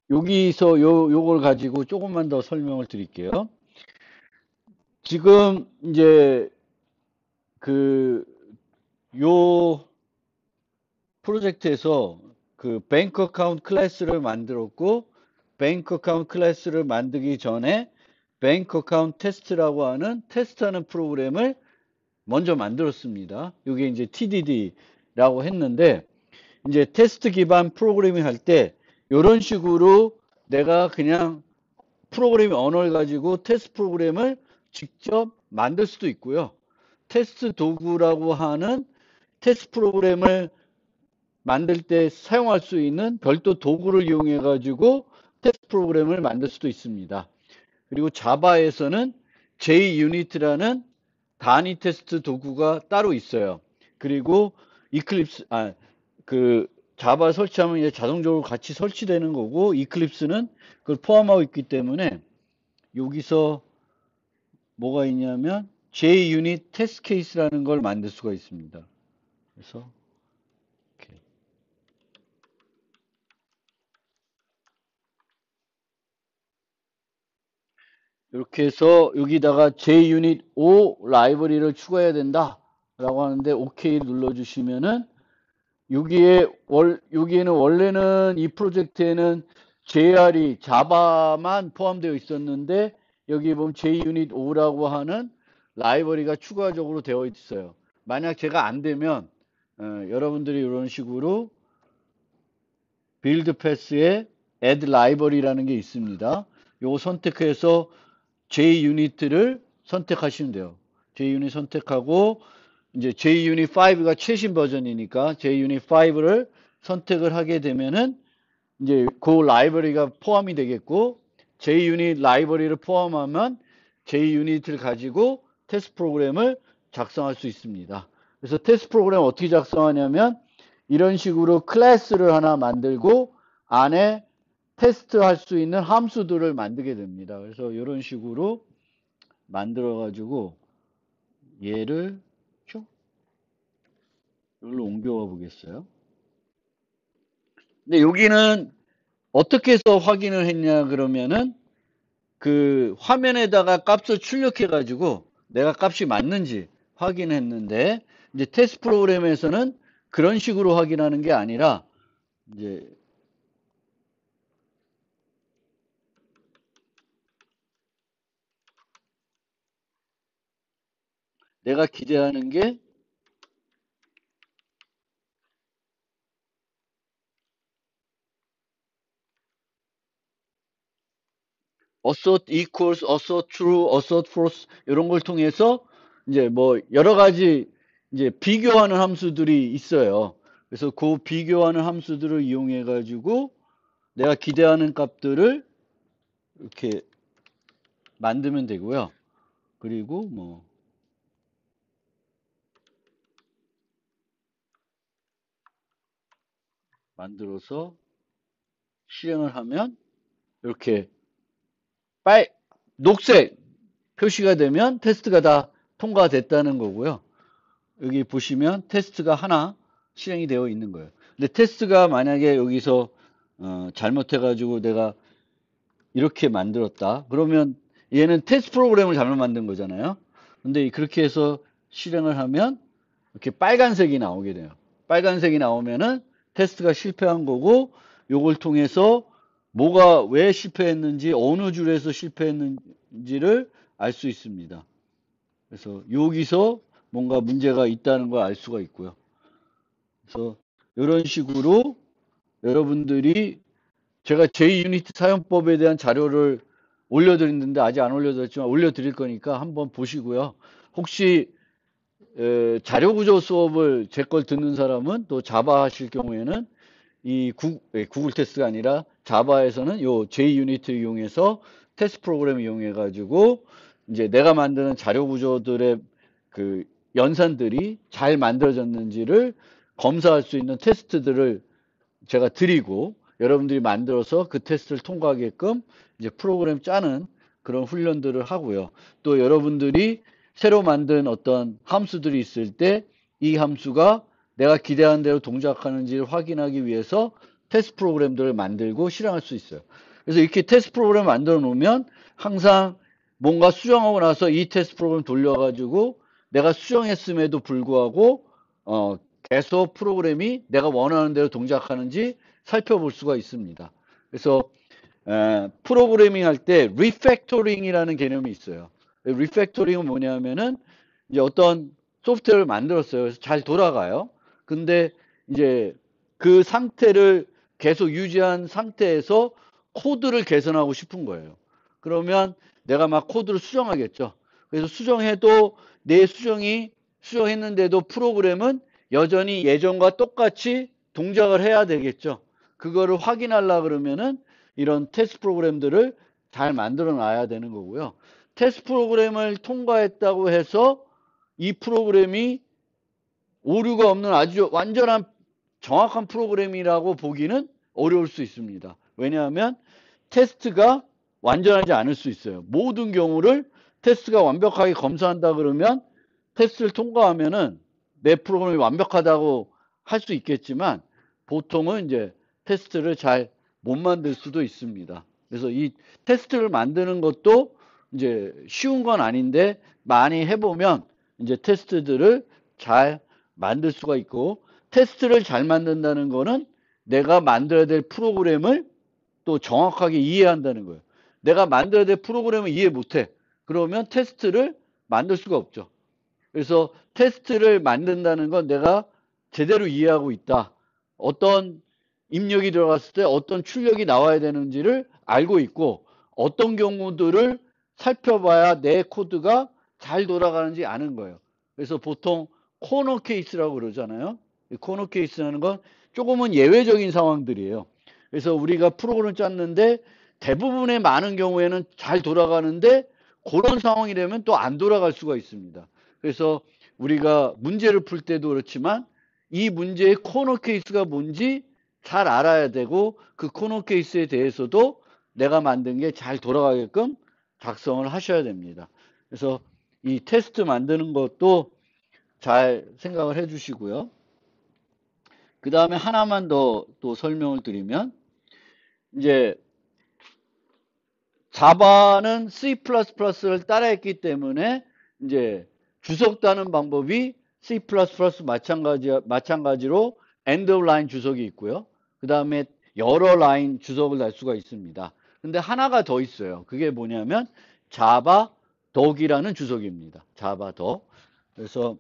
여기서 요걸 가지고 조금만 더 설명을 드릴게요. 지금 이제 그 요 프로젝트에서 그 뱅크 어카운트 클래스를 만들었고, 뱅크 어카운트 클래스를 만들기 전에 뱅크 어카운트 테스트라고 하는 테스트하는 프로그램을 먼저 만들었습니다. 이게 이제 TDD라고 했는데, 이제 테스트 기반 프로그래밍 할 때 이런 식으로 내가 그냥 프로그래밍 언어를 가지고 테스트 프로그램을 직접 만들 수도 있고요. 테스트 도구라고 하는 테스트 프로그램을 만들 때 사용할 수 있는 별도 도구를 이용해 가지고 테스트 프로그램을 만들 수도 있습니다. 그리고 자바에서는 JUnit라는 단위 테스트 도구가 따로 있어요. 그리고 이클립스, 그 자바 설치하면 이제 자동적으로 같이 설치되는 거고, 이클립스는 그걸 포함하고 있기 때문에 여기서 뭐가 있냐면 JUnit 테스트 케이스라는 걸 만들 수가 있습니다. 그래서 이렇게, 이렇게 해서 여기다가 JUnit 5 라이브러리를 추가해야 된다 라고 하는데 OK 눌러 주시면은 여기에는 원래는 이 프로젝트에는 JR이 자바만 포함되어 있었는데, 여기 보면 JUnit 5라고 하는 라이브러리가 추가적으로 되어 있어요. 만약 제가 안 되면 여러분들이 이런 식으로 빌드 패스에 add library라는 게 있습니다. 요거 선택해서 JUnit를 선택하시면 돼요. JUnit 선택하고 이제 JUnit 5가 최신 버전이니까 JUnit 5를 선택을 하게 되면은 이제 그 라이브러리가 포함이 되겠고, JUnit 라이브러리를 포함하면 JUnit을 가지고 테스트 프로그램을 작성할 수 있습니다. 그래서 테스트 프로그램 어떻게 작성하냐면 이런 식으로 클래스를 하나 만들고 안에 테스트할 수 있는 함수들을 만들게 됩니다. 그래서 이런 식으로 만들어 가지고 얘를 쭉 여기로 옮겨와 보겠어요. 근데 여기는 어떻게 해서 확인을 했냐 그러면은 그 화면에다가 값을 출력해 가지고 내가 값이 맞는지 확인했는데, 이제 테스트 프로그램에서는 그런 식으로 확인하는 게 아니라 이제 내가 기대하는 게 assert equals, assert true, assert false 이런 걸 통해서 이제 뭐 여러 가지 이제 비교하는 함수들이 있어요. 그래서 그 비교하는 함수들을 이용해 가지고 내가 기대하는 값들을 이렇게 만들면 되고요. 그리고 뭐 만들어서 실행을 하면 이렇게 빨 녹색 표시가 되면 테스트가 다 통과됐다는 거고요. 여기 보시면 테스트가 하나 실행이 되어 있는 거예요. 근데 테스트가 만약에 여기서 잘못해가지고 내가 이렇게 만들었다. 그러면 얘는 테스트 프로그램을 잘못 만든 거잖아요. 근데 그렇게 해서 실행을 하면 이렇게 빨간색이 나오게 돼요. 빨간색이 나오면은 테스트가 실패한 거고, 요걸 통해서 뭐가 왜 실패했는지, 어느 줄에서 실패했는지를 알 수 있습니다. 그래서 여기서 뭔가 문제가 있다는 걸 알 수가 있고요. 그래서 이런 식으로 여러분들이 제가 JUnit 사용법에 대한 자료를 올려드렸는데 아직 안 올려드렸지만 올려드릴 거니까 한번 보시고요. 혹시 자료 구조 수업을 제 걸 듣는 사람은 또 자바 하실 경우에는 이 구글 테스트가 아니라 자바에서는 요 JUnit 이용해서 테스트 프로그램 이용해 가지고 이제 내가 만드는 자료 구조들의 그 연산들이 잘 만들어졌는지를 검사할 수 있는 테스트들을 제가 드리고, 여러분들이 만들어서 그 테스트를 통과하게끔 이제 프로그램 짜는 그런 훈련들을 하고요. 또 여러분들이 새로 만든 어떤 함수들이 있을 때 이 함수가 내가 기대한 대로 동작하는지를 확인하기 위해서 테스트 프로그램들을 만들고 실행할 수 있어요. 그래서 이렇게 테스트 프로그램 만들어 놓으면 항상 뭔가 수정하고 나서 이 테스트 프로그램 돌려가지고 내가 수정했음에도 불구하고 계속 프로그램이 내가 원하는 대로 동작하는지 살펴볼 수가 있습니다. 그래서 프로그래밍 할 때 리팩토링이라는 개념이 있어요. 리팩토링은 뭐냐면은 이제 어떤 소프트웨어를 만들었어요. 그래서 잘 돌아가요. 근데 이제 그 상태를 계속 유지한 상태에서 코드를 개선하고 싶은 거예요. 그러면 내가 막 코드를 수정하겠죠. 그래서 수정해도 내 수정했는데도 프로그램은 여전히 예전과 똑같이 동작을 해야 되겠죠. 그거를 확인하려 그러면은 이런 테스트 프로그램들을 잘 만들어 놔야 되는 거고요. 테스트 프로그램을 통과했다고 해서 이 프로그램이 오류가 없는 아주 완전한 정확한 프로그램이라고 보기는 어려울 수 있습니다. 왜냐하면 테스트가 완전하지 않을 수 있어요. 모든 경우를 테스트가 완벽하게 검사한다 그러면 테스트를 통과하면은 내 프로그램이 완벽하다고 할 수 있겠지만 보통은 이제 테스트를 잘 못 만들 수도 있습니다. 그래서 이 테스트를 만드는 것도 이제 쉬운 건 아닌데 많이 해보면 이제 테스트들을 잘 만들 수가 있고, 테스트를 잘 만든다는 거는 내가 만들어야 될 프로그램을 또 정확하게 이해한다는 거예요. 내가 만들어야 될 프로그램을 이해 못해. 그러면 테스트를 만들 수가 없죠. 그래서 테스트를 만든다는 건 내가 제대로 이해하고 있다. 어떤 입력이 들어갔을 때 어떤 출력이 나와야 되는지를 알고 있고, 어떤 경우들을 살펴봐야 내 코드가 잘 돌아가는지 아는 거예요. 그래서 보통 코너 케이스라고 그러잖아요. 코너 케이스라는 건 조금은 예외적인 상황들이에요. 그래서 우리가 프로그램을 짰는데 대부분의 많은 경우에는 잘 돌아가는데 그런 상황이 되면 또 안 돌아갈 수가 있습니다. 그래서 우리가 문제를 풀 때도 그렇지만 이 문제의 코너 케이스가 뭔지 잘 알아야 되고, 그 코너 케이스에 대해서도 내가 만든 게 잘 돌아가게끔 작성을 하셔야 됩니다. 그래서 이 테스트 만드는 것도 잘 생각을 해 주시고요. 그 다음에 하나만 더 또 설명을 드리면, 이제 자바는 C++를 따라했기 때문에 이제 주석 따는 방법이 C++ 마찬가지로 end of line 주석이 있고요. 그 다음에 여러 라인 주석을 달 수가 있습니다. 근데 하나가 더 있어요. 그게 뭐냐면 자바 덕이라는 주석입니다. 자바 덕. 그래서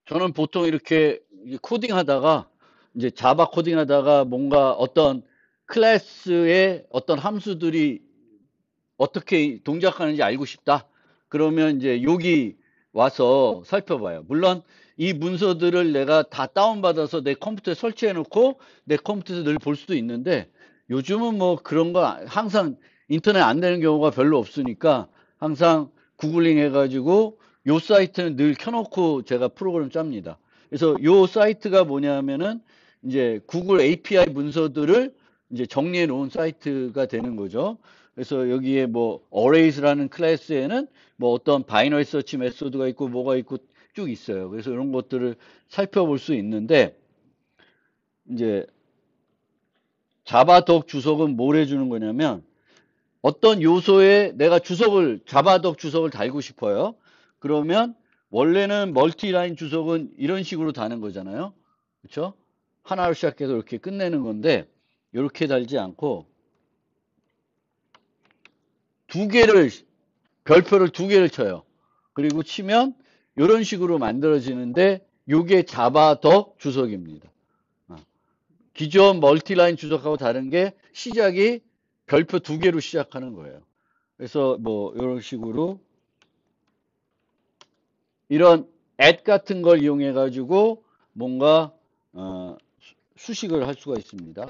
저는 보통 이렇게 코딩 하다가 이제 자바 코딩 하다가 뭔가 어떤 클래스의 어떤 함수들이 어떻게 동작하는지 알고 싶다. 그러면 이제 여기 와서 살펴봐요. 물론 이 문서들을 내가 다 다운받아서 내 컴퓨터에 설치해 놓고 내 컴퓨터에서 늘 볼 수도 있는데, 요즘은 뭐 그런 거 항상 인터넷 안 되는 경우가 별로 없으니까 항상 구글링 해가지고 요 사이트는 늘 켜놓고 제가 프로그램 짭니다. 그래서 요 사이트가 뭐냐면은 이제 구글 API 문서들을 이제 정리해 놓은 사이트가 되는 거죠. 그래서 여기에 뭐 arrays라는 클래스에는 뭐 어떤 바이너리 서치 메소드가 있고 뭐가 있고 쭉 있어요. 그래서 이런 것들을 살펴볼 수 있는데, 이제 자바덕 주석은 뭘 해주는 거냐면 어떤 요소에 내가 자바덕 주석을 달고 싶어요. 그러면 원래는 멀티라인 주석은 이런 식으로 다는 거잖아요. 그렇죠? 하나로 시작해서 이렇게 끝내는 건데 이렇게 달지 않고 두 개를 별표를 두 개를 쳐요. 그리고 치면 이런 식으로 만들어지는데 이게 자바덕 주석입니다. 기존 멀티라인 주석하고 다른 게 시작이 별표 두 개로 시작하는 거예요. 그래서 뭐 이런 식으로 이런 at 같은 걸 이용해 가지고 뭔가 수식을 할 수가 있습니다.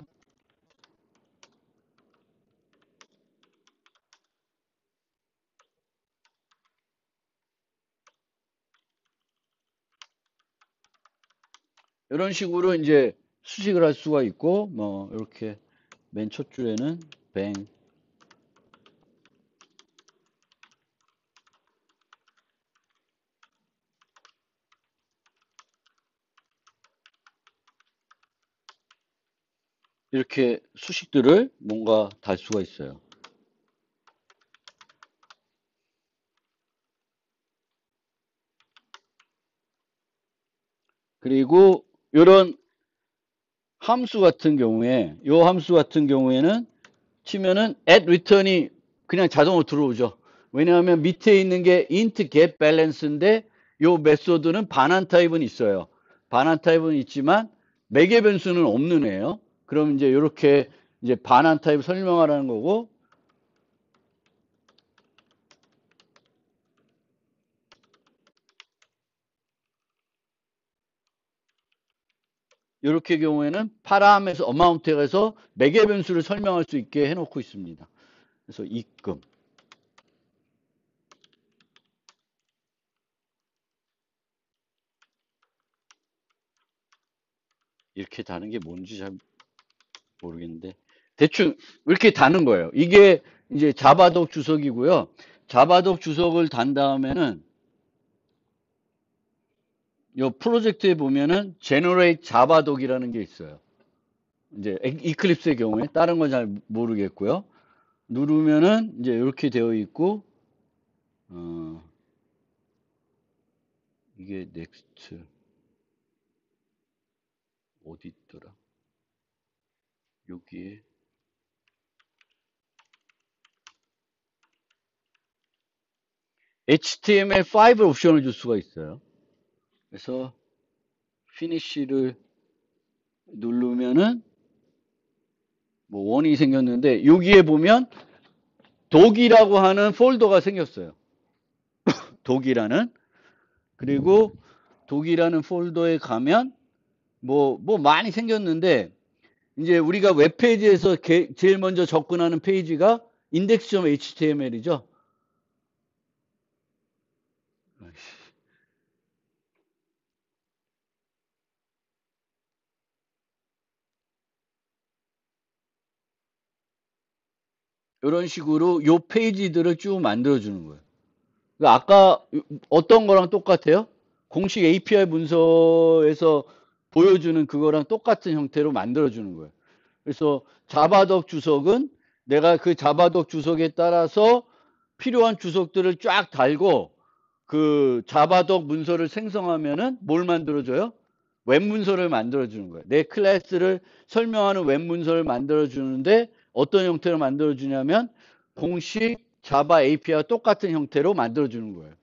이런 식으로 이제 수식을 할 수가 있고, 뭐, 이렇게 맨 첫 줄에는 뱅. 이렇게 수식들을 뭔가 달 수가 있어요. 그리고 이런 함수 같은 경우에, 이 함수 같은 경우에는 치면은 at return이 그냥 자동으로 들어오죠. 왜냐하면 밑에 있는 게 int get balance인데 요 메소드는 반환 타입은 있어요. 반환 타입은 있지만 매개 변수는 없는 애예요. 그럼 이제 이렇게 이제 반환 타입 설명하라는 거고, 이렇게 경우에는 파람에서 어마운트에 가서 매개 변수를 설명할 수 있게 해놓고 있습니다. 그래서 입금 이렇게 다는 게 뭔지 잘 모르겠는데 대충 이렇게 다는 거예요. 이게 이제 자바독 주석이고요. 자바독 주석을 단 다음에는 이 프로젝트에 보면은 generate 자바독이라는 게 있어요. 이제 이클립스의 경우에 다른 건 잘 모르겠고요. 누르면은 이제 이렇게 되어 있고 어, 이게 next 어디 있더라? 여기에 HTML5 옵션을 줄 수가 있어요. 그래서 finish를 누르면은 뭐 원이 생겼는데 여기에 보면 독이라고 하는 폴더가 생겼어요. 독이라는. 그리고 독이라는 폴더에 가면 뭐 많이 생겼는데 이제 우리가 웹페이지에서 제일 먼저 접근하는 페이지가 index.html이죠. 이런 식으로 요 페이지들을 쭉 만들어주는 거예요. 그러니까 아까 어떤 거랑 똑같아요? 공식 API 문서에서 보여주는 그거랑 똑같은 형태로 만들어주는 거예요. 그래서 자바덕 주석은 내가 그 자바덕 주석에 따라서 필요한 주석들을 쫙 달고 그 자바덕 문서를 생성하면은 뭘 만들어줘요? 웹 문서를 만들어주는 거예요. 내 클래스를 설명하는 웹 문서를 만들어주는데 어떤 형태로 만들어주냐면 공식 자바 API와 똑같은 형태로 만들어주는 거예요.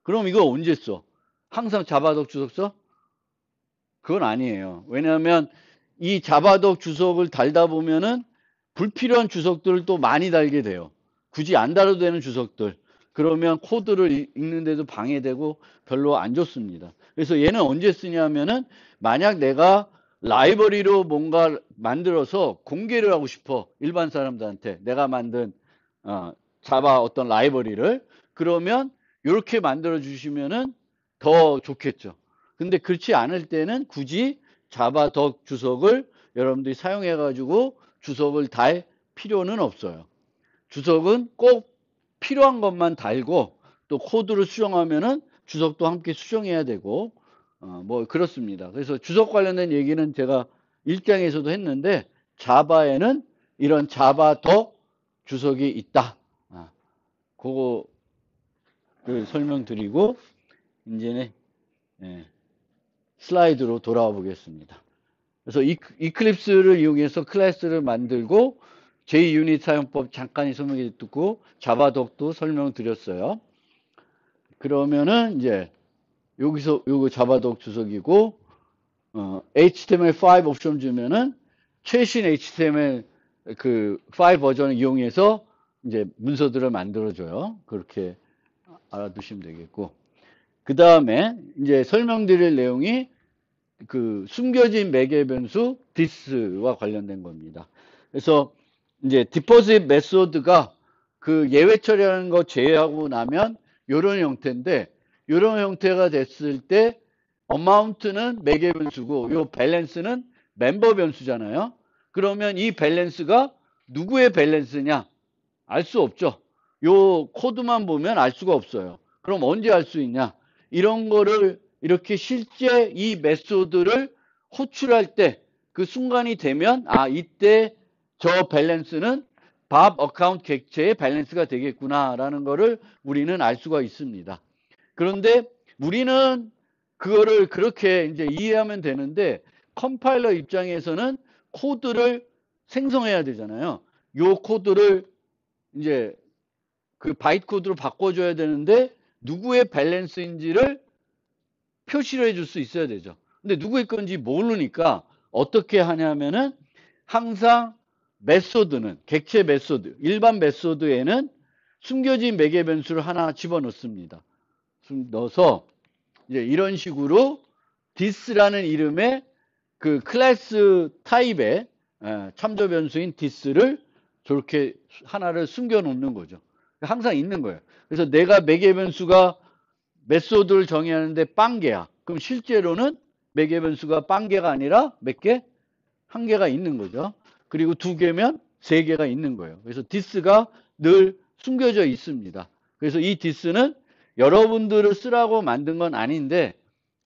그럼 이거 언제 써? 항상 자바덕 주석 써? 그건 아니에요. 왜냐하면 이 자바덕 주석을 달다 보면은 불필요한 주석들을 또 많이 달게 돼요. 굳이 안 달아도 되는 주석들. 그러면 코드를 읽는데도 방해되고 별로 안 좋습니다. 그래서 얘는 언제 쓰냐면은 만약 내가 라이브러리로 뭔가 만들어서 공개를 하고 싶어. 일반 사람들한테 내가 만든 자바 어떤 라이브러리를 그러면 이렇게 만들어 주시면은 더 좋겠죠. 근데 그렇지 않을 때는 굳이 자바 덕 주석을 여러분들이 사용해 가지고 주석을 달 필요는 없어요. 주석은 꼭 필요한 것만 달고 또 코드를 수정하면은 주석도 함께 수정해야 되고 뭐 그렇습니다. 그래서 주석 관련된 얘기는 제가 1장에서도 했는데 자바에는 이런 자바 덕 주석이 있다. 그거를 설명드리고 이제는 예, 슬라이드로 돌아와 보겠습니다. 그래서 이클립스를 이용해서 클래스를 만들고 JUnit 사용법 잠깐 설명해 듣고 자바독도 설명드렸어요. 그러면은 이제 여기서 요거 자바독 주석이고 HTML5 옵션 주면은 최신 HTML 그 파일 버전을 이용해서 이제 문서들을 만들어줘요. 그렇게 알아두시면 되겠고 그 다음에 이제 설명드릴 내용이 그 숨겨진 매개 변수 this와 관련된 겁니다. 그래서 이제 디포짓 메소드가 그 예외 처리하는 거 제외하고 나면 이런 형태인데 이런 형태가 됐을 때 amount는 매개 변수고 요 밸런스는 멤버 변수잖아요. 그러면 이 밸런스가 누구의 밸런스냐? 알 수 없죠. 요 코드만 보면 알 수가 없어요. 그럼 언제 알 수 있냐? 이런 거를 이렇게 실제 이 메소드를 호출할 때 그 순간이 되면 아 이때 저 밸런스는 밥 어카운트 객체의 밸런스가 되겠구나라는 거를 우리는 알 수가 있습니다. 그런데 우리는 그거를 그렇게 이제 이해하면 되는데 컴파일러 입장에서는 코드를 생성해야 되잖아요. 요 코드를 이제 그 바이트 코드로 바꿔줘야 되는데 누구의 밸런스인지를 표시를 해줄 수 있어야 되죠. 근데 누구의 건지 모르니까 어떻게 하냐면은 항상 메소드는 객체 메소드, 일반 메소드에는 숨겨진 매개 변수를 하나 집어넣습니다. 넣어서 이제 이런 식으로 this라는 이름의 그 클래스 타입의 참조 변수인 this를 저렇게 하나를 숨겨 놓는 거죠. 항상 있는 거예요. 그래서 내가 매개 변수가 메소드를 정의하는데 빵개야. 그럼 실제로는 매개 변수가 빵개가 아니라 몇 개? 한 개가 있는 거죠. 그리고 두 개면 세 개가 있는 거예요. 그래서 this가 늘 숨겨져 있습니다. 그래서 이 this는 여러분들을 쓰라고 만든 건 아닌데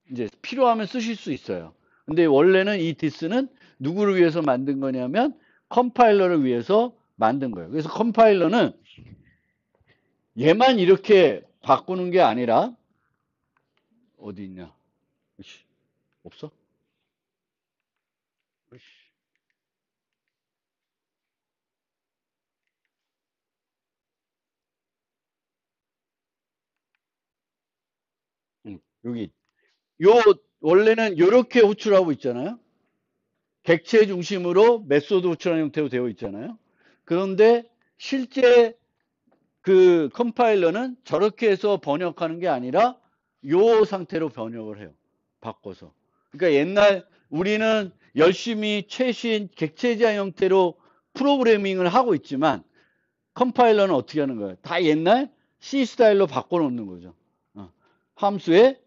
이제 필요하면 쓰실 수 있어요. 근데 원래는 이 this는 누구를 위해서 만든 거냐면 컴파일러를 위해서 만든 거예요. 그래서 컴파일러는 얘만 이렇게 바꾸는 게 아니라 어디 있냐? 없어? 여기 요 원래는 이렇게 호출하고 있잖아요. 객체 중심으로 메소드 호출하는 형태로 되어 있잖아요. 그런데 실제 그 컴파일러는 저렇게 해서 번역하는 게 아니라 요 상태로 번역을 해요. 바꿔서. 그러니까 옛날 우리는 열심히 최신 객체지향 형태로 프로그래밍을 하고 있지만 컴파일러는 어떻게 하는 거예요? 다 옛날 C 스타일로 바꿔놓는 거죠. 함수에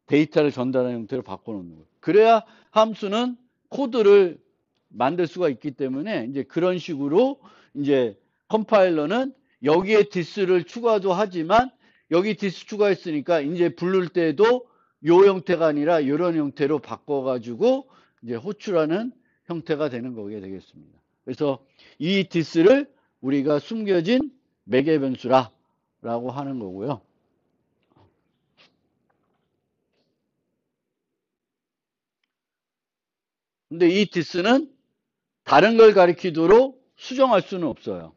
데이터를 전달하는 형태로 바꿔놓는 거예요. 그래야 함수는 코드를 만들 수가 있기 때문에 이제 그런 식으로 이제 컴파일러는 여기에 this를 추가도 하지만 여기 this 추가했으니까 이제 부를 때도 요 형태가 아니라 이런 형태로 바꿔가지고 이제 호출하는 형태가 되는 거게 되겠습니다. 그래서 이 this를 우리가 숨겨진 매개 변수라고 하는 거고요. 근데 이 this는 다른 걸 가리키도록 수정할 수는 없어요.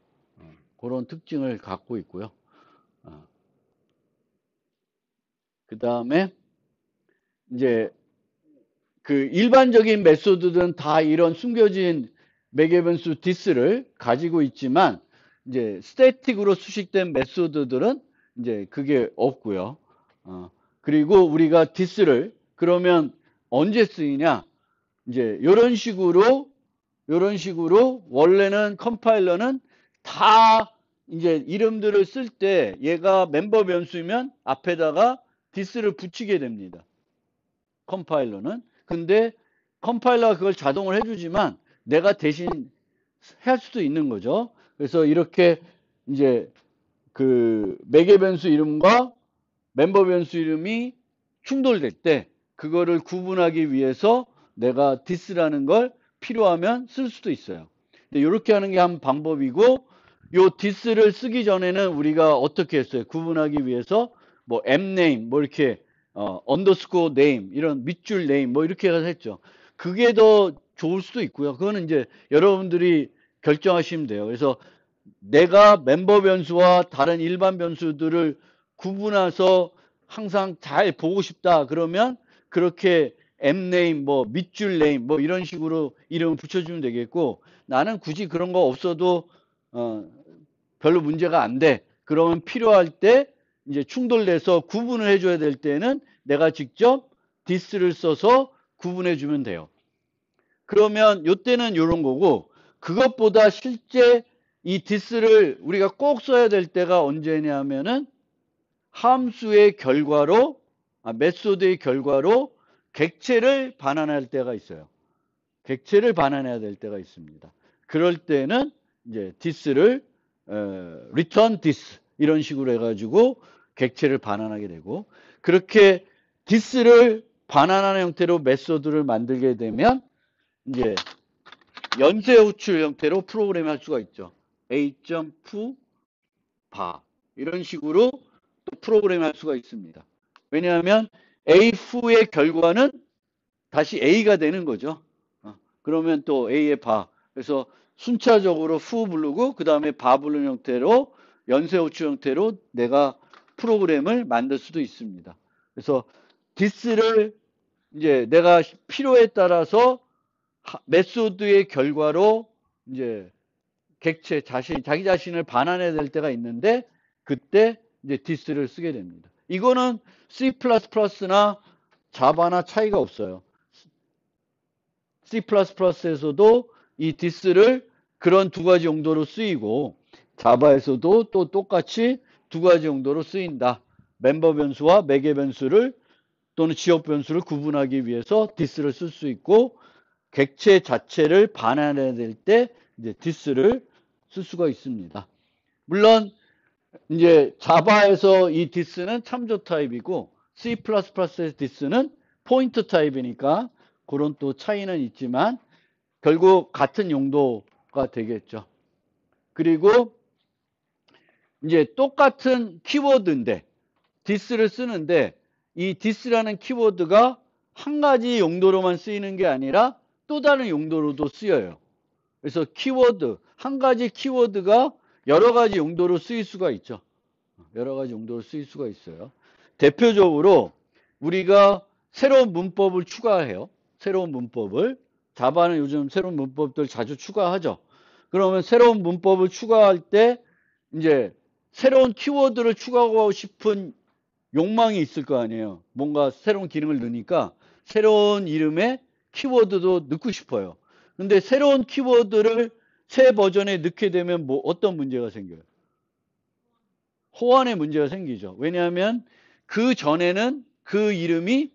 그런 특징을 갖고 있고요. 그 다음에 이제 그 일반적인 메소드들은 다 이런 숨겨진 매개 변수 this를 가지고 있지만 이제 스태틱으로 수식된 메소드들은 이제 그게 없고요. 그리고 우리가 this를 그러면 언제 쓰이냐? 이제 이런 식으로 원래는 컴파일러는 다 이제 이름들을 쓸 때 얘가 멤버 변수면 앞에다가 this를 붙이게 됩니다. 컴파일러는. 근데 컴파일러가 그걸 자동을 해주지만 내가 대신 할 수도 있는 거죠. 그래서 이렇게 이제 그 매개 변수 이름과 멤버 변수 이름이 충돌될 때 그거를 구분하기 위해서 내가 this라는 걸 필요하면 쓸 수도 있어요. 근데 이렇게 하는 게 한 방법이고 요 this를 쓰기 전에는 우리가 어떻게 했어요? 구분하기 위해서 뭐 mname 뭐 이렇게 underscore name 이런 밑줄 name 뭐 이렇게 해서 했죠. 그게 더 좋을 수도 있고요. 그거는 이제 여러분들이 결정하시면 돼요. 그래서 내가 멤버 변수와 다른 일반 변수들을 구분해서 항상 잘 보고 싶다 그러면 그렇게 mname 뭐 밑줄 name 뭐 이런 식으로 이름을 붙여주면 되겠고 나는 굳이 그런 거 없어도 별로 문제가 안 돼. 그러면 필요할 때 이제 충돌돼서 구분을 해줘야 될 때는 내가 직접 this를 써서 구분해 주면 돼요. 그러면 요때는 요런 거고 그것보다 실제 이 this를 우리가 꼭 써야 될 때가 언제냐면은 함수의 결과로 메소드의 결과로 객체를 반환할 때가 있어요. 객체를 반환해야 될 때가 있습니다. 그럴 때는 이제 this를 return this 이런 식으로 해가지고 객체를 반환하게 되고, 그렇게 this를 반환하는 형태로 메소드를 만들게 되면 이제 연쇄 호출 형태로 프로그램할 수가 있죠. a.fu 바 이런 식으로 또 프로그램할 수가 있습니다. 왜냐하면 a.fu의 결과는 다시 a가 되는 거죠. 그러면 또 a의 바, 그래서 순차적으로 fu 부르고 그 다음에 바 부르는 형태로 연쇄 호출 형태로 내가 프로그램을 만들 수도 있습니다. 그래서 this를 이제 내가 필요에 따라서 메소드의 결과로 이제 객체 자기 자신을 반환해야 될 때가 있는데, 그때 이제 this를 쓰게 됩니다. 이거는 C++나 자바나 차이가 없어요. C++에서도 이 this를 그런 두 가지 용도로 쓰이고, 자바에서도 또 똑같이 두 가지 용도로 쓰인다. 멤버 변수와 매개 변수를 또는 지역 변수를 구분하기 위해서 this를 쓸 수 있고, 객체 자체를 반환해야 될 때 이제 this를 쓸 수가 있습니다. 물론 이제 자바에서 이 this는 참조 타입이고 C++의 this는 포인터 타입이니까 그런 또 차이는 있지만 결국 같은 용도가 되겠죠. 그리고 이제 똑같은 키워드인데 this를 쓰는데, 이 this라는 키워드가 한 가지 용도로만 쓰이는 게 아니라 또 다른 용도로도 쓰여요. 그래서 키워드, 한 가지 키워드가 여러 가지 용도로 쓰일 수가 있죠. 여러 가지 용도로 쓰일 수가 있어요. 대표적으로 우리가 새로운 문법을 추가해요. 새로운 문법을. 자바는 요즘 새로운 문법들 자주 추가하죠. 그러면 새로운 문법을 추가할 때 이제 새로운 키워드를 추가하고 싶은 욕망이 있을 거 아니에요. 뭔가 새로운 기능을 넣으니까 새로운 이름의 키워드도 넣고 싶어요. 근데 새로운 키워드를 새 버전에 넣게 되면 뭐 어떤 문제가 생겨요? 호환의 문제가 생기죠. 왜냐하면 그 전에는 그 이름이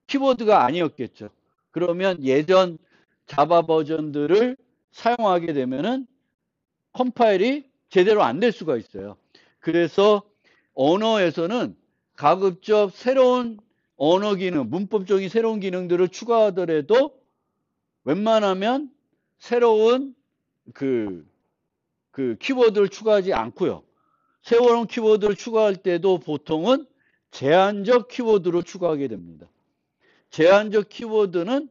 키워드가 아니었겠죠. 그러면 예전 자바 버전들을 사용하게 되면은 컴파일이 제대로 안 될 수가 있어요. 그래서 언어에서는 가급적 새로운 언어 기능, 문법적인 새로운 기능들을 추가하더라도 웬만하면 새로운 그 키워드를 추가하지 않고요. 새로운 키워드를 추가할 때도 보통은 제한적 키워드로 추가하게 됩니다. 제한적 키워드는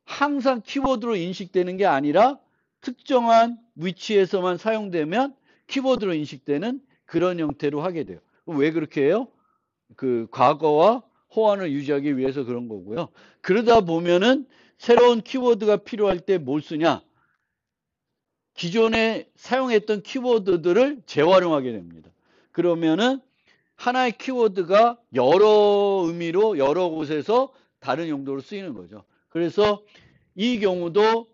항상 키워드로 인식되는 게 아니라 특정한 위치에서만 사용되면 키워드로 인식되는 그런 형태로 하게 돼요. 왜 그렇게 해요? 그 과거와 호환을 유지하기 위해서 그런 거고요. 그러다 보면은 새로운 키워드가 필요할 때 뭘 쓰냐? 기존에 사용했던 키워드들을 재활용하게 됩니다. 그러면은 하나의 키워드가 여러 의미로 여러 곳에서 다른 용도로 쓰이는 거죠. 그래서 이 경우도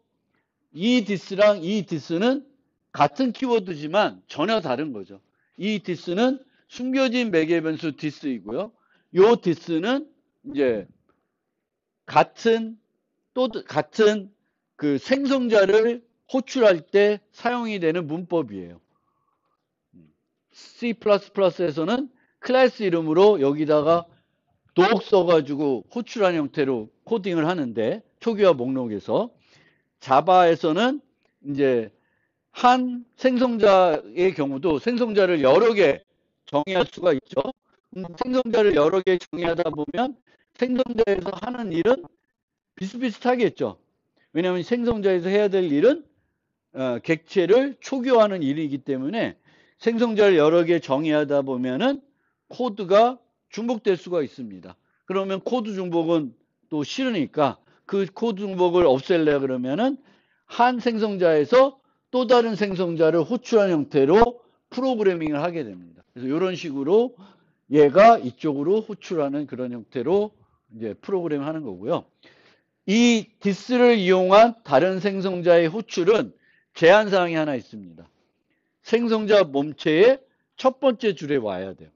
이 this랑 이 this는 같은 키워드지만 전혀 다른 거죠. 이 this는 숨겨진 매개 변수 this이고요. 요 this는 이제 같은 그 생성자를 호출할 때 사용이 되는 문법이에요. C++에서는 클래스 이름으로 여기다가 독 써가지고 호출한 형태로 코딩을 하는데, 초기화 목록에서. 자바에서는 이제 한 생성자의 경우도 생성자를 여러 개 정의할 수가 있죠. 생성자를 여러 개 정의하다 보면 생성자에서 하는 일은 비슷비슷하겠죠. 왜냐하면 생성자에서 해야 될 일은 객체를 초기화하는 일이기 때문에 생성자를 여러 개 정의하다 보면은 코드가 중복될 수가 있습니다. 그러면 코드 중복은 또 싫으니까 그 코드 중복을 없앨려 그러면은 한 생성자에서 또 다른 생성자를 호출한 형태로 프로그래밍을 하게 됩니다. 그래서 이런 식으로 얘가 이쪽으로 호출하는 그런 형태로 이제 프로그램 하는 거고요. 이 this를 이용한 다른 생성자의 호출은 제한사항이 하나 있습니다. 생성자 몸체의 첫 번째 줄에 와야 돼요.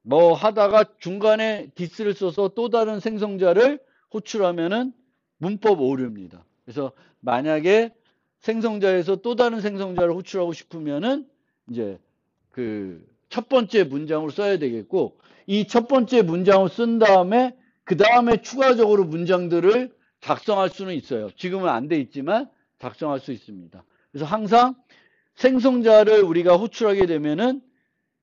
뭐 하다가 중간에 디스를 써서 또 다른 생성자를 호출하면은 문법 오류입니다. 그래서 만약에 생성자에서 또 다른 생성자를 호출하고 싶으면은 이제 그 첫 번째 문장으로 써야 되겠고, 이 첫 번째 문장을 쓴 다음에 그 다음에 추가적으로 문장들을 작성할 수는 있어요. 지금은 안 돼 있지만 작성할 수 있습니다. 그래서 항상 생성자를 우리가 호출하게 되면은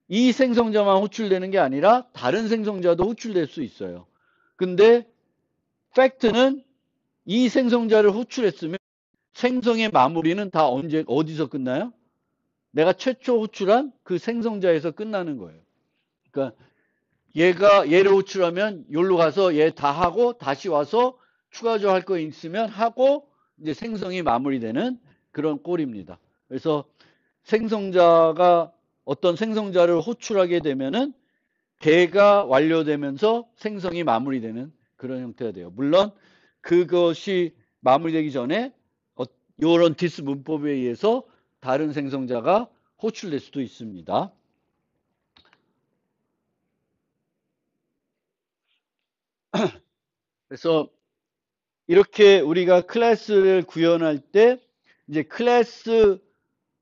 이 생성자만 호출되는 게 아니라 다른 생성자도 호출될 수 있어요. 근데 팩트는 이 생성자를 호출했으면 생성의 마무리는 다 언제 어디서 끝나요? 내가 최초 호출한 그 생성자에서 끝나는 거예요. 그러니까 얘를 호출하면 여기로 가서 얘 다 하고 다시 와서 추가적으로 할 거 있으면 하고 이제 생성이 마무리되는 그런 꼴입니다. 그래서 생성자가 어떤 생성자를 호출하게 되면은 걔가 완료되면서 생성이 마무리되는 그런 형태가 돼요. 물론 그것이 마무리되기 전에 이런 디스 문법에 의해서 다른 생성자가 호출될 수도 있습니다. 그래서 이렇게 우리가 클래스를 구현할 때 이제 클래스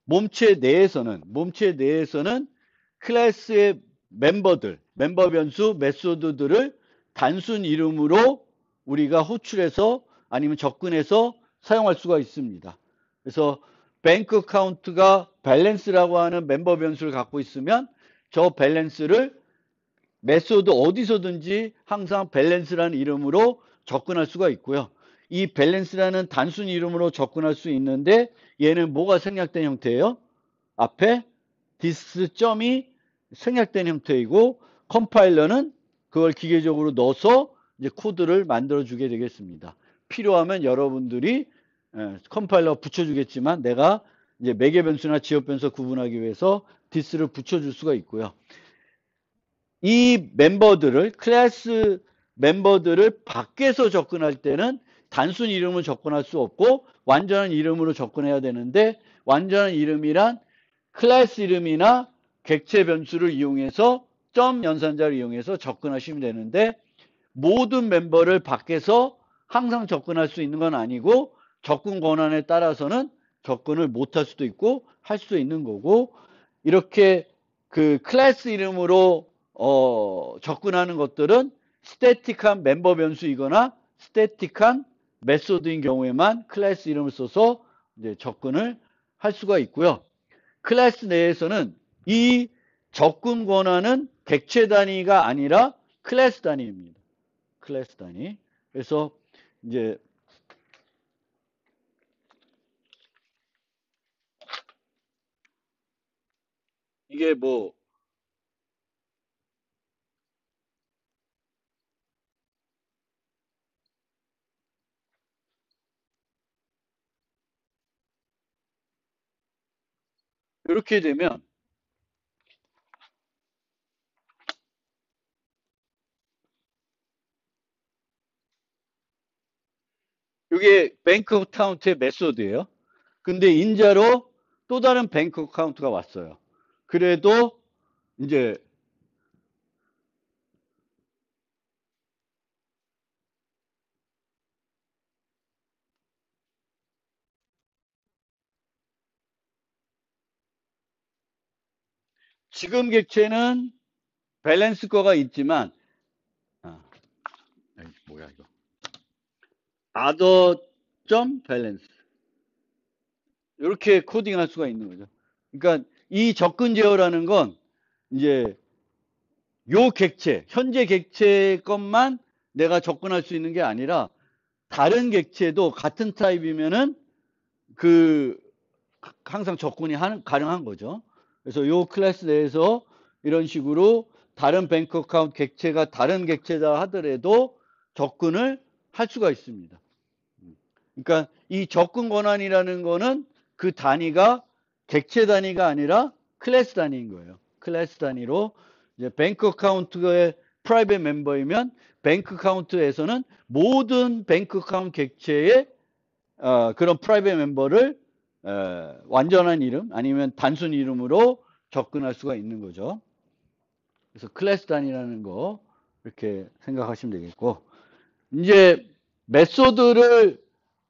몸체 내에서는 클래스의 멤버 변수, 메소드들을 단순 이름으로 우리가 호출해서 아니면 접근해서 사용할 수가 있습니다. 그래서 뱅크 어카운트가 밸런스라고 하는 멤버 변수를 갖고 있으면 저 밸런스를 메소드 어디서든지 항상 밸런스라는 이름으로 접근할 수가 있고요. 이 밸런스라는 단순 이름으로 접근할 수 있는데 얘는 뭐가 생략된 형태예요? 앞에 디스 점이 생략된 형태이고 컴파일러는 그걸 기계적으로 넣어서 이제 코드를 만들어 주게 되겠습니다. 필요하면 여러분들이 컴파일러 붙여주겠지만 내가 이제 매개 변수나 지역 변수 구분하기 위해서 디스를 붙여줄 수가 있고요. 이 클래스 멤버들을 밖에서 접근할 때는 단순 이름을 접근할 수 없고 완전한 이름으로 접근해야 되는데 완전한 이름이란 클래스 이름이나 객체 변수를 이용해서 점 연산자를 이용해서 접근하시면 되는데 모든 멤버를 밖에서 항상 접근할 수 있는 건 아니고 접근 권한에 따라서는 접근을 못할 수도 있고 할 수도 있는 거고 이렇게 그 클래스 이름으로 접근하는 것들은 스태틱한 멤버 변수이거나 스태틱한 메소드인 경우에만 클래스 이름을 써서 이제 접근을 할 수가 있고요. 클래스 내에서는 이 접근 권한은 객체 단위가 아니라 클래스 단위입니다. 클래스 단위. 그래서 이제 이게 뭐 이렇게 되면 이게 뱅크 어카운트의 메소드예요. 근데 인자로 또 다른 뱅크 어카운트가 왔어요. 그래도 이제 지금 객체는 밸런스 거가 있지만 아, 뭐야 이거 other 점 밸런스 이렇게 코딩할 수가 있는 거죠. 그러니까 이 접근 제어라는 건 이제 요 객체 현재 객체 것만 내가 접근할 수 있는 게 아니라 다른 객체도 같은 타입이면은 그 항상 접근이 가능한 거죠. 그래서 요 클래스 내에서 이런 식으로 다른 뱅크 어카운트 객체가 다른 객체다 하더라도 접근을 할 수가 있습니다. 그러니까 이 접근 권한이라는 거는 그 단위가 객체 단위가 아니라 클래스 단위인 거예요. 클래스 단위로 이제 뱅크 어카운트의 프라이빗 멤버이면 뱅크 어카운트에서는 모든 뱅크 어카운트 객체의 그런 프라이빗 멤버를 완전한 이름 아니면 단순 이름으로 접근할 수가 있는 거죠. 그래서 클래스 단위라는 거 이렇게 생각하시면 되겠고, 이제 메소드를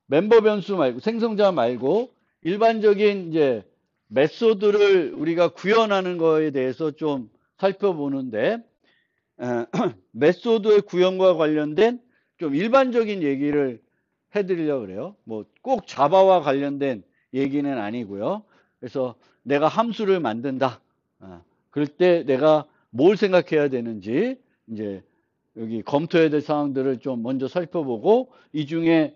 멤버 변수 말고 생성자 말고 일반적인 이제 메소드를 우리가 구현하는 거에 대해서 좀 살펴보는데, 메소드의 구현과 관련된 좀 일반적인 얘기를 해드리려고 그래요. 뭐 꼭 자바와 관련된 얘기는 아니고요. 그래서 내가 함수를 만든다. 그럴 때 내가 뭘 생각해야 되는지 이제 여기 검토해야 될 사항들을 좀 먼저 살펴보고, 이 중에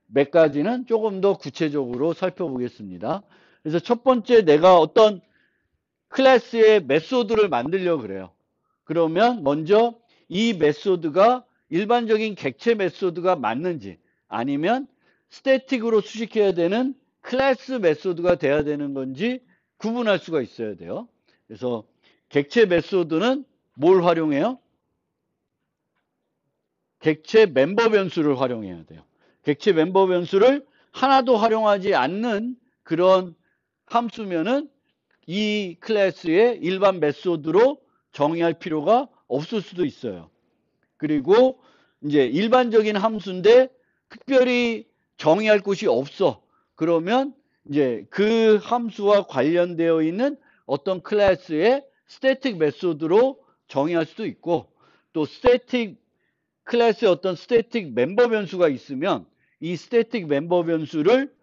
몇 가지는 조금 더 구체적으로 살펴보겠습니다. 그래서 첫 번째, 내가 어떤 클래스의 메소드를 만들려고 그래요. 그러면 먼저 이 메소드가 일반적인 객체 메소드가 맞는지, 아니면 스태틱으로 수식해야 되는 클래스 메소드가 돼야 되는 건지 구분할 수가 있어야 돼요. 그래서 객체 메소드는 뭘 활용해요? 객체 멤버 변수를 활용해야 돼요. 객체 멤버 변수를 하나도 활용하지 않는 그런 함수면은 이 클래스의 일반 메소드로 정의할 필요가 없을 수도 있어요. 그리고 이제 일반적인 함수인데 특별히 정의할 곳이 없어. 그러면 이제 그 함수와 관련되어 있는 어떤 클래스의 스태틱 메소드로 정의할 수도 있고, 또 스태틱 클래스에 어떤 스태틱 멤버 변수가 있으면 이 스태틱 멤버 변수를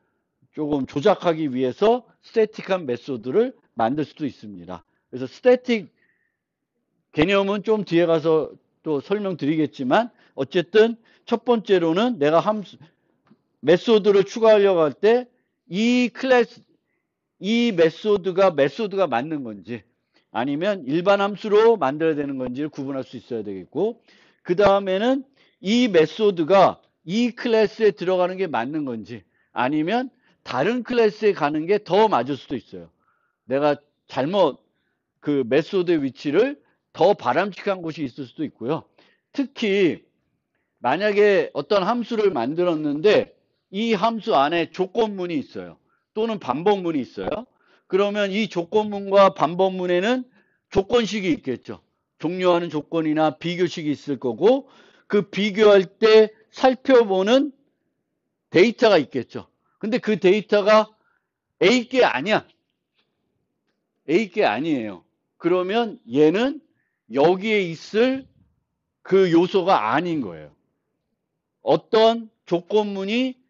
조금 조작하기 위해서 스태틱한 메소드를 만들 수도 있습니다. 그래서 스태틱 개념은 좀 뒤에 가서 또 설명드리겠지만, 어쨌든 첫 번째로는 내가 함수 메소드를 추가하려고 할 때 이 클래스 이 메소드가 맞는 건지 아니면 일반 함수로 만들어야 되는 건지를 구분할 수 있어야 되겠고, 그 다음에는 이 메소드가 이 클래스에 들어가는 게 맞는 건지 아니면 다른 클래스에 가는 게 더 맞을 수도 있어요. 내가 잘못 그 메소드의 위치를 더 바람직한 곳이 있을 수도 있고요. 특히 만약에 어떤 함수를 만들었는데 이 함수 안에 조건문이 있어요. 또는 반복문이 있어요. 그러면 이 조건문과 반복문에는 조건식이 있겠죠. 종료하는 조건이나 비교식이 있을 거고, 그 비교할 때 살펴보는 데이터가 있겠죠. 근데 그 데이터가 A게 아니야. A게 아니에요. 그러면 얘는 여기에 있을 그 요소가 아닌 거예요. 어떤 조건문이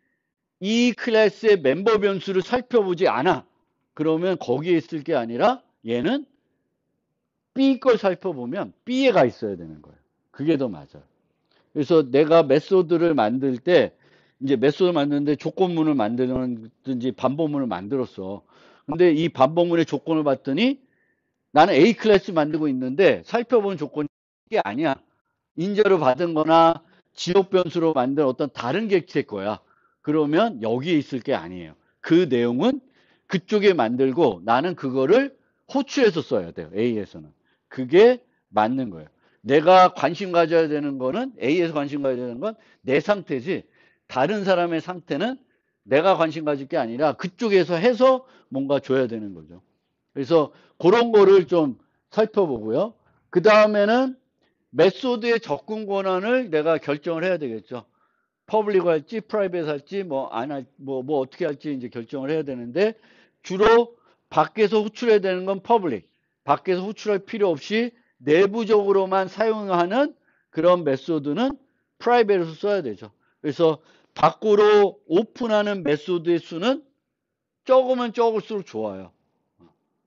이 클래스의 멤버 변수를 살펴보지 않아. 그러면 거기에 있을 게 아니라 얘는 B 걸 살펴보면 B에 가 있어야 되는 거예요. 그게 더 맞아요. 그래서 내가 메소드를 만들 때 이제 메소드를 만드는데 조건문을 만들든지 반복문을 만들었어. 근데 이 반복문의 조건을 봤더니 나는 A 클래스 만들고 있는데 살펴본 조건이 이게 아니야. 인자로 받은 거나 지역 변수로 만든 어떤 다른 객체일 거야. 그러면 여기에 있을 게 아니에요. 그 내용은 그쪽에 만들고 나는 그거를 호출해서 써야 돼요. A에서는. 그게 맞는 거예요. 내가 관심 가져야 되는 거는, A에서 관심 가져야 되는 건 내 상태지, 다른 사람의 상태는 내가 관심 가질 게 아니라 그쪽에서 해서 뭔가 줘야 되는 거죠. 그래서 그런 거를 좀 살펴보고요. 그 다음에는 메소드의 접근 권한을 내가 결정을 해야 되겠죠. 퍼블릭 할지, 프라이빗 할지, 뭐 어떻게 할지 이제 결정을 해야 되는데, 주로 밖에서 호출해야 되는 건 퍼블릭. 밖에서 호출할 필요 없이 내부적으로만 사용하는 그런 메소드는 프라이빗으로 써야 되죠. 그래서 밖으로 오픈하는 메소드의 수는 적으면 적을수록 좋아요.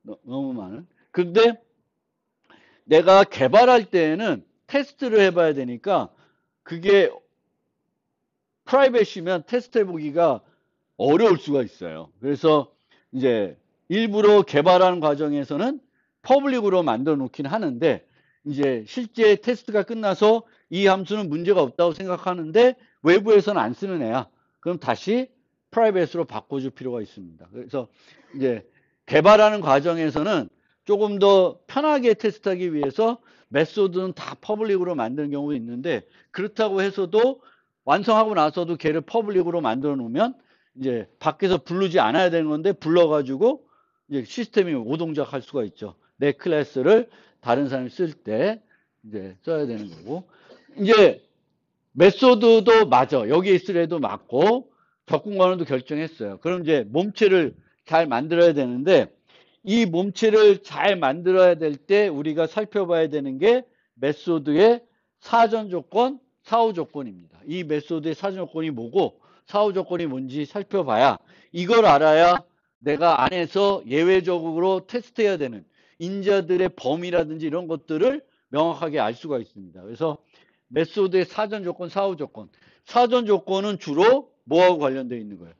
너무 많은. 근데 내가 개발할 때에는 테스트를 해봐야 되니까 그게 프라이빗이면 테스트 해보기가 어려울 수가 있어요. 그래서 이제 일부러 개발하는 과정에서는 퍼블릭으로 만들어 놓긴 하는데, 이제 실제 테스트가 끝나서 이 함수는 문제가 없다고 생각하는데 외부에서는 안 쓰는 애야. 그럼 다시 프라이빗으로 바꿔줄 필요가 있습니다. 그래서 이제 개발하는 과정에서는 조금 더 편하게 테스트하기 위해서 메소드는 다 퍼블릭으로 만드는 경우도 있는데, 그렇다고 해서도 완성하고 나서도 걔를 퍼블릭으로 만들어 놓으면 이제 밖에서 부르지 않아야 되는 건데 불러가지고 이제 시스템이 오동작할 수가 있죠. 내 클래스를 다른 사람이 쓸 때 이제 써야 되는 거고. 이제 메소드도 맞아. 여기에 있으래도 맞고 접근관원도 결정했어요. 그럼 이제 몸체를 잘 만들어야 되는데 이 몸체를 잘 만들어야 될 때 우리가 살펴봐야 되는 게 메소드의 사전 조건, 사후 조건입니다. 이 메소드의 사전 조건이 뭐고 사후 조건이 뭔지 살펴봐야 이걸 알아야 내가 안에서 예외적으로 테스트해야 되는 인자들의 범위라든지 이런 것들을 명확하게 알 수가 있습니다. 그래서 메소드의 사전 조건, 사후 조건. 사전 조건은 주로 뭐하고 관련되어 있는 거예요?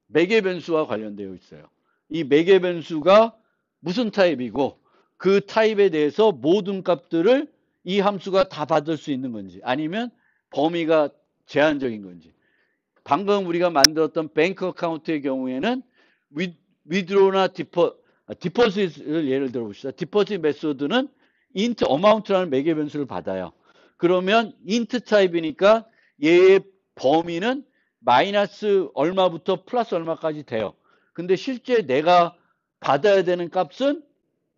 매개 변수와 관련되어 있어요. 이 매개 변수가 무슨 타입이고 그 타입에 대해서 모든 값들을 이 함수가 다 받을 수 있는 건지 아니면 범위가 제한적인 건지. 방금 우리가 만들었던 뱅크 어카운트의 경우에는 withdraw나 디포짓을 예를 들어 봅시다. 디포짓 메소드는 int amount라는 매개 변수를 받아요. 그러면 int 타입이니까 얘의 범위는 마이너스 얼마부터 플러스 얼마까지 돼요. 근데 실제 내가 받아야 되는 값은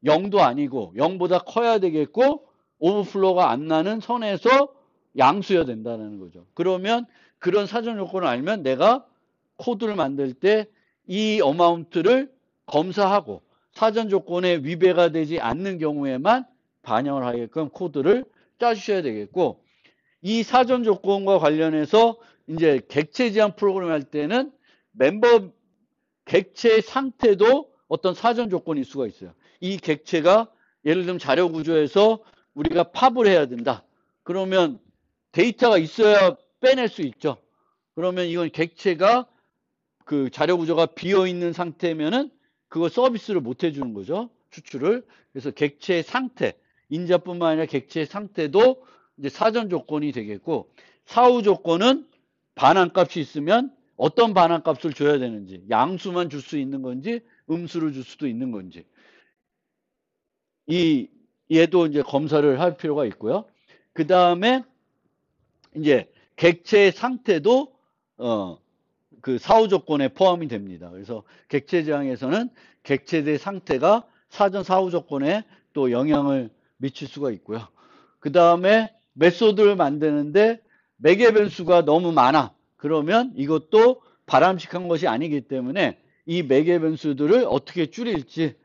0도 아니고 0보다 커야 되겠고 오버플로우가 안 나는 선에서 양수여야 된다는 거죠. 그러면 그런 사전 요건을 알면 내가 코드를 만들 때 이 어마운트를 검사하고 사전 조건에 위배가 되지 않는 경우에만 반영을 하게끔 코드를 짜주셔야 되겠고 이 사전 조건과 관련해서 이제 객체 제한 프로그램 할 때는 멤버 객체 상태도 어떤 사전 조건일 수가 있어요. 이 객체가 예를 들면 자료 구조에서 우리가 팝을 해야 된다. 그러면 데이터가 있어야 빼낼 수 있죠. 그러면 이건 객체가 그 자료 구조가 비어 있는 상태면은 그거 서비스를 못 해주는 거죠. 추출을. 그래서 객체의 상태, 인자뿐만 아니라 객체의 상태도 이제 사전 조건이 되겠고 사후 조건은 반환값이 있으면 어떤 반환값을 줘야 되는지 양수만 줄 수 있는 건지 음수를 줄 수도 있는 건지 얘도 이제 검사를 할 필요가 있고요. 그 다음에 이제 객체의 상태도 그 사후 조건에 포함이 됩니다. 그래서 객체 저항에서는 객체의 상태가 사전 사후 조건에 또 영향을 미칠 수가 있고요. 그 다음에 메소드를 만드는데 매개 변수가 너무 많아. 그러면 이것도 바람직한 것이 아니기 때문에 이 매개 변수들을 어떻게 줄일지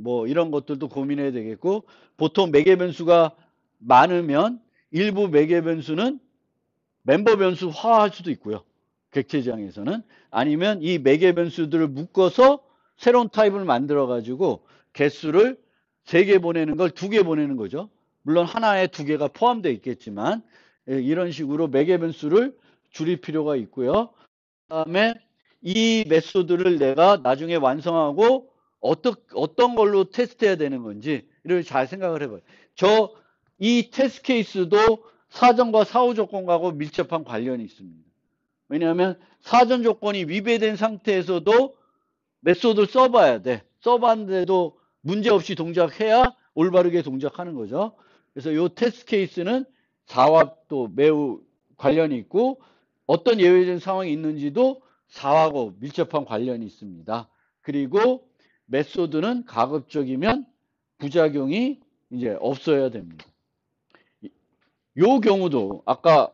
뭐 이런 것들도 고민해야 되겠고 보통 매개 변수가 많으면 일부 매개 변수는 멤버 변수화할 수도 있고요. 객체 저항에서는 아니면 이 매개 변수들을 묶어서 새로운 타입을 만들어 가지고 개수를 3개 보내는 걸 2개 보내는 거죠. 물론 하나에 2개가 포함되어 있겠지만 이런 식으로 매개 변수를 줄일 필요가 있고요. 그다음에 이 메소드를 내가 나중에 완성하고 어떤 걸로 테스트해야 되는 건지를 잘 생각을 해봐요. 이 테스트 케이스도 사전과 사후 조건하고 밀접한 관련이 있습니다. 왜냐하면 사전 조건이 위배된 상태에서도 메소드를 써봐야 돼. 써봤는데도 문제없이 동작해야 올바르게 동작하는 거죠. 그래서 이 테스트 케이스는 사와 또 매우 관련이 있고 어떤 예외적인 상황이 있는지도 사하고 밀접한 관련이 있습니다. 그리고 메소드는 가급적이면 부작용이 이제 없어야 됩니다. 요 경우도 아까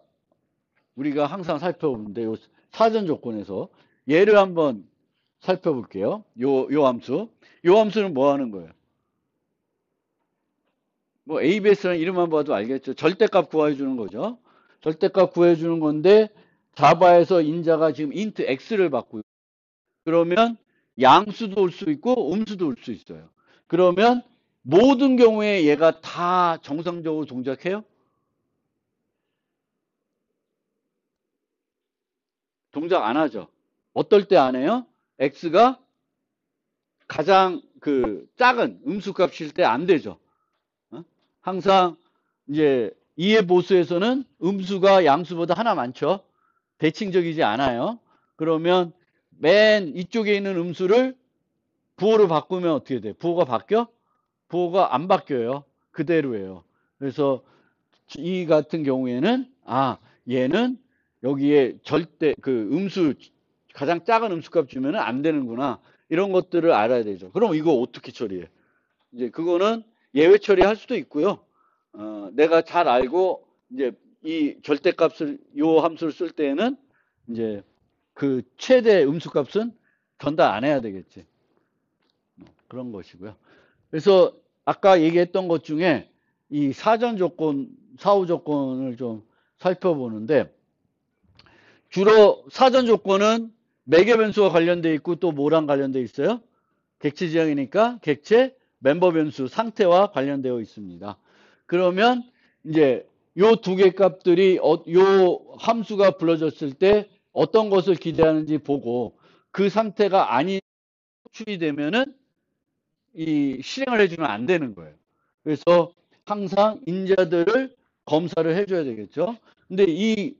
우리가 항상 살펴보는데 요 사전 조건에서 얘를 한번 살펴볼게요. 요 함수. 요 함수는 뭐 하는 거예요? 뭐 ABS라는 이름만 봐도 알겠죠. 절대값 구해주는 거죠. 절대값 구해주는 건데 자바에서 인자가 지금 int x를 받고 있어요. 그러면 양수도 올 수 있고 음수도 올 수 있어요. 그러면 모든 경우에 얘가 다 정상적으로 동작해요? 동작 안 하죠. 어떨 때 안 해요? x가 가장 그 작은 음수값일 때 안 되죠. 항상 이제 이해 보수에서는 음수가 양수보다 하나 많죠. 대칭적이지 않아요. 그러면 맨 이쪽에 있는 음수를 부호로 바꾸면 어떻게 돼? 부호가 바뀌어? 부호가 안 바뀌어요. 그대로예요. 그래서 이 같은 경우에는 얘는 여기에 절대 그 음수 가장 작은 음수값 주면은 안 되는구나. 이런 것들을 알아야 되죠. 그럼 이거 어떻게 처리해? 이제 그거는 예외 처리할 수도 있고요. 내가 잘 알고 이제 이 절대값을 요 함수를 쓸 때에는 이제 그 최대 음수값은 전달 안 해야 되겠지. 그런 것이고요. 그래서 아까 얘기했던 것 중에 이 사전 조건, 사후 조건을 좀 살펴보는데 주로 사전 조건은 매개 변수와 관련돼 있고 또 뭐랑 관련돼 있어요? 객체 지형이니까 객체 멤버 변수 상태와 관련되어 있습니다. 그러면 이제 요 두 개 값들이 요 함수가 불러졌을 때 어떤 것을 기대하는지 보고 그 상태가 아닌 호출이 되면은 이 실행을 해주면 안 되는 거예요. 그래서 항상 인자들을 검사를 해줘야 되겠죠. 근데 이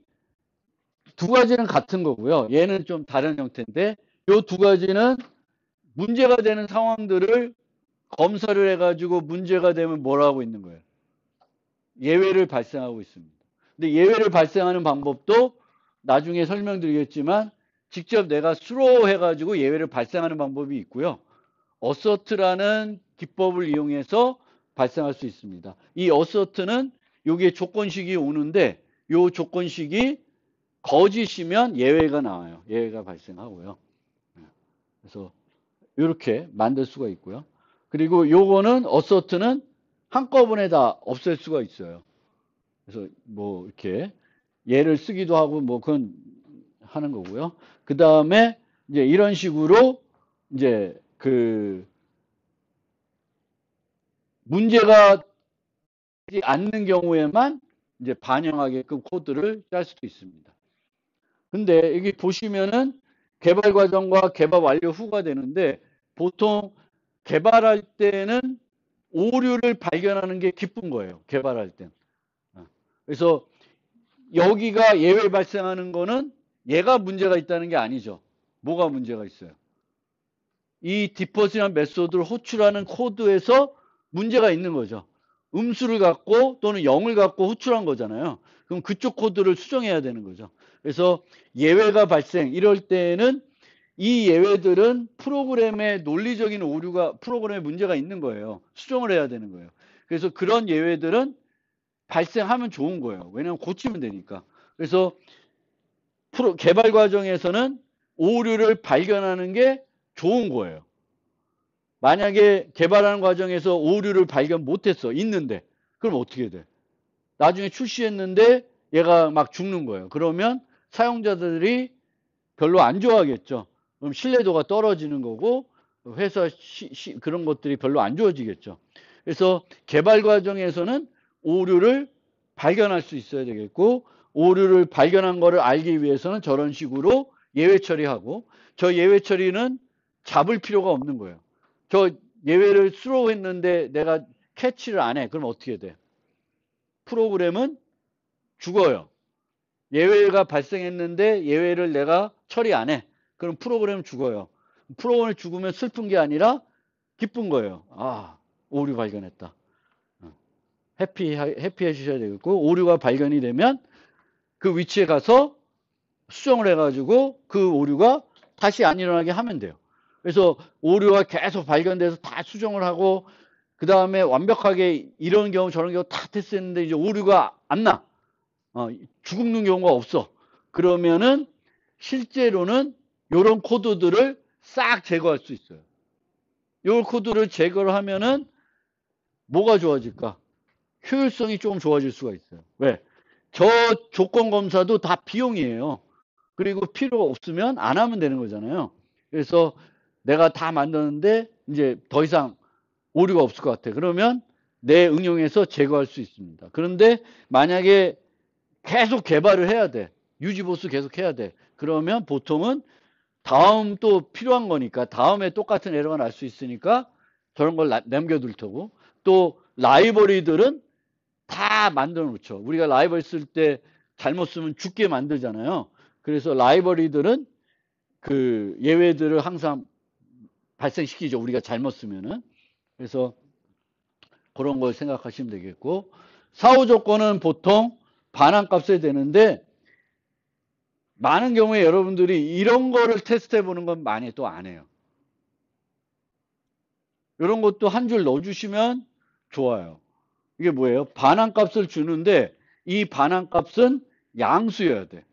두 가지는 같은 거고요. 얘는 좀 다른 형태인데 요 두 가지는 문제가 되는 상황들을 검사를 해가지고 문제가 되면 뭘 하고 있는 거예요? 예외를 발생하고 있습니다. 근데 예외를 발생하는 방법도 나중에 설명드리겠지만 직접 내가 수로 해가지고 예외를 발생하는 방법이 있고요. 어서트라는 기법을 이용해서 발생할 수 있습니다. 이 어서트는 여기에 조건식이 오는데 이 조건식이 거짓이면 예외가 나와요. 예외가 발생하고요. 그래서 이렇게 만들 수가 있고요. 그리고 요거는 어서트는 한꺼번에 다 없앨 수가 있어요. 그래서 뭐 이렇게 예를 쓰기도 하고 뭐 그건 하는 거고요. 그 다음에 이제 이런 식으로 이제 그 문제가 되지 않는 경우에만 이제 반영하게끔 코드를 짤 수도 있습니다. 근데 여기 보시면은 개발 과정과 개발 완료 후가 되는데 보통 개발할 때는 오류를 발견하는 게 기쁜 거예요. 개발할 때. 그래서 여기가 예외 발생하는 거는 얘가 문제가 있다는 게 아니죠. 뭐가 문제가 있어요? 이 디퍼지션 메소드를 호출하는 코드에서 문제가 있는 거죠. 음수를 갖고 또는 0을 갖고 호출한 거잖아요. 그럼 그쪽 코드를 수정해야 되는 거죠. 그래서 예외가 발생 이럴 때에는 이 예외들은 프로그램의 논리적인 오류가 프로그램에 문제가 있는 거예요. 수정을 해야 되는 거예요. 그래서 그런 예외들은 발생하면 좋은 거예요. 왜냐하면 고치면 되니까. 그래서 개발 과정에서는 오류를 발견하는 게 좋은 거예요. 만약에 개발하는 과정에서 오류를 발견 못했어. 있는데. 그럼 어떻게 돼? 나중에 출시했는데 얘가 막 죽는 거예요. 그러면 사용자들이 별로 안 좋아하겠죠. 그럼 신뢰도가 떨어지는 거고 회사 그런 것들이 별로 안 좋아지겠죠. 그래서 개발 과정에서는 오류를 발견할 수 있어야 되겠고 오류를 발견한 거를 알기 위해서는 저런 식으로 예외 처리하고 저 예외 처리는 잡을 필요가 없는 거예요. 저 예외를 수로 했는데 내가 캐치를 안 해. 그럼 어떻게 돼? 프로그램은 죽어요. 예외가 발생했는데 예외를 내가 처리 안 해. 그럼 프로그램은 죽어요. 프로그램이 죽으면 슬픈 게 아니라 기쁜 거예요. 아, 오류 발견했다. 해피해 주셔야 되겠고, 오류가 발견이 되면 그 위치에 가서 수정을 해가지고 그 오류가 다시 안 일어나게 하면 돼요. 그래서 오류가 계속 발견돼서 다 수정을 하고, 그 다음에 완벽하게 이런 경우 저런 경우 다 테스트했는데 이제 오류가 안 나. 죽는 경우가 없어. 그러면은 실제로는 이런 코드들을 싹 제거할 수 있어요. 이 코드를 제거를 하면은 뭐가 좋아질까? 효율성이 조금 좋아질 수가 있어요. 왜? 저 조건 검사도 다 비용이에요. 그리고 필요가 없으면 안 하면 되는 거잖아요. 그래서 내가 다 만드는데 이제 더 이상 오류가 없을 것 같아. 그러면 내 응용에서 제거할 수 있습니다. 그런데 만약에 계속 개발을 해야 돼. 유지보수 계속 해야 돼. 그러면 보통은 다음 또 필요한 거니까 다음에 똑같은 에러가 날 수 있으니까 저런 걸 남겨둘 테고 또 라이브러리들은 다 만들어 놓죠. 우리가 라이브러리 쓸 때 잘못 쓰면 죽게 만들잖아요. 그래서 라이브러리들은 그 예외들을 항상 발생시키죠. 우리가 잘못 쓰면은. 그래서 그런 걸 생각하시면 되겠고 사후 조건은 보통 반환값을 되는데 많은 경우에 여러분들이 이런 거를 테스트해 보는 건 많이 또 안 해요. 이런 것도 한 줄 넣어주시면 좋아요. 이게 뭐예요? 반환값을 주는데 이 반환값은 양수여야 돼.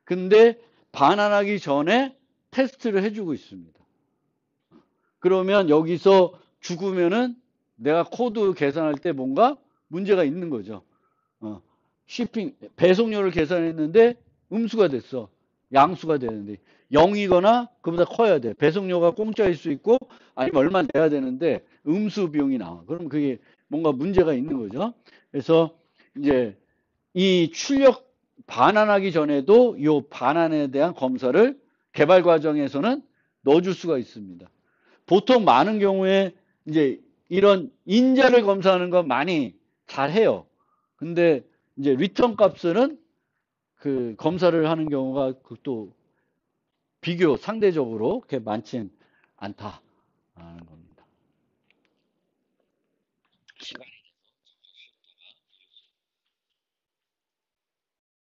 근데 반환하기 전에 테스트를 해주고 있습니다. 그러면 여기서 죽으면은 내가 코드 계산할 때 뭔가 문제가 있는 거죠. 쉬핑, 배송료를 계산했는데 음수가 됐어. 양수가 되는데 0이거나 그보다 커야 돼. 배송료가 공짜일 수 있고 아니면 얼마 내야 되는데 음수 비용이 나와. 그럼 그게 뭔가 문제가 있는 거죠. 그래서 이제 이 출력 반환하기 전에도 이 반환에 대한 검사를 개발 과정에서는 넣어줄 수가 있습니다. 보통 많은 경우에 이제 이런 인자를 검사하는 건 많이 잘 해요. 근데 이제 리턴 값은 그 검사를 하는 경우가 또 비교 상대적으로 그렇게 많진 않다라는 겁니다. 시간이